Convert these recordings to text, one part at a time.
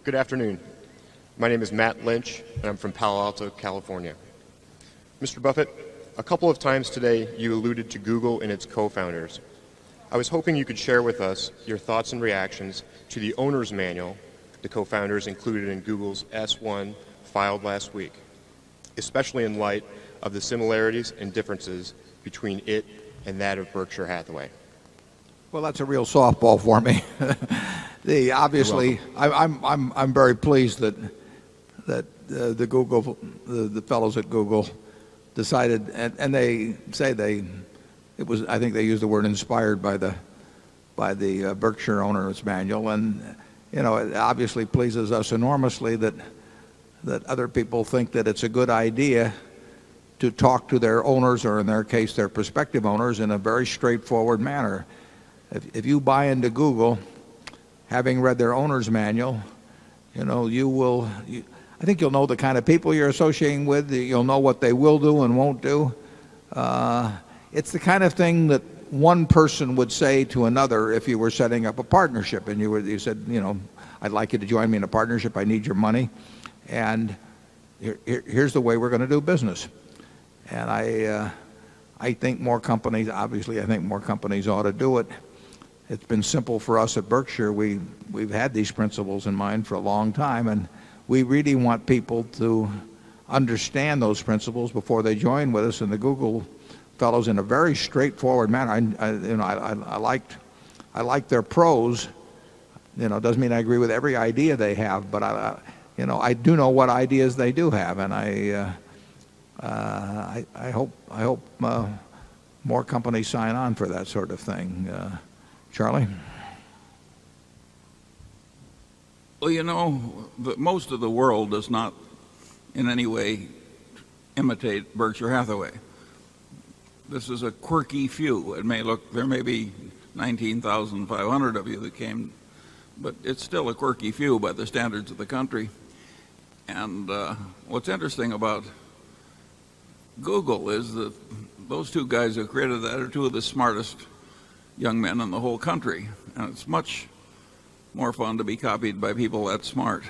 Good afternoon. My name is Matt Lynch, and I'm from Palo Alto, California. Mr. Buffett, a couple of times today you alluded to Google and its co-founders. I was hoping you could share with us your thoughts and reactions to the owner's manual the co-founders included in Google's S1 filed last week, especially in light of the similarities and differences between it and that of Berkshire Hathaway. Well, that's a real softball for me. Obviously, I'm very pleased that the fellows at Google decided, and they say it was, I think they used the word inspired by the Berkshire owner's manual, and it obviously pleases us enormously that other people think that it's a good idea to talk to their owners, or in their case their prospective owners, in a very straightforward manner. If you buy into Google, having read their owner's manual, I think you'll know the kind of people you're associating with. You'll know what they will do and won't do. It's the kind of thing that one person would say to another if you were setting up a partnership, and you said, I'd like you to join me in a partnership. I need your money, and here's the way we're going to do business. And I think more companies, obviously, I think more companies ought to do it. It's been simple for us at Berkshire. We've had these principles in mind for a long time, and we really want people to understand those principles before they join with us. And the Google fellows, in a very straightforward manner, I liked their prose. Doesn't mean I agree with every idea they have, but I do know what ideas they do have, and I hope more companies sign on for that sort of thing. Charlie? Well, most of the world does not in any way imitate Berkshire Hathaway. This is a quirky few. There may be 19,500 of you that came, but it's still a quirky few by the standards of the country. And what's interesting about Google is that those two guys who created that are two of the smartest young men in the whole country. And it's much more fun to be copied by people that smart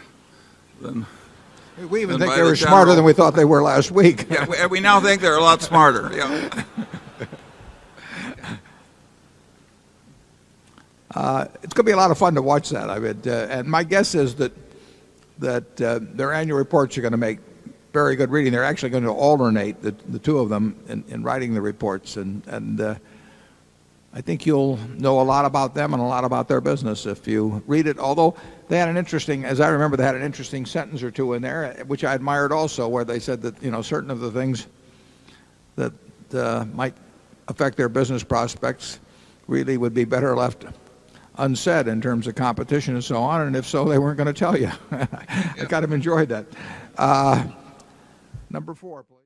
than we even think they were smarter than we thought they were last week. Yeah, we now think they're a lot smarter. Yeah. It's going to be a lot of fun to watch that. And my guess is that their annual reports are going to make very good reading. They're actually going to alternate the two of them in writing the reports, and I think you'll know a lot about them and a lot about their business if you read it. Although they had as I remember, they had an interesting sentence or two in there, which I admired also, where they said that certain of the things that might affect their business prospects really would be better left unsaid in terms of competition and so on. And if so, they weren't going to tell you. I kind of enjoyed that. Number 4, please.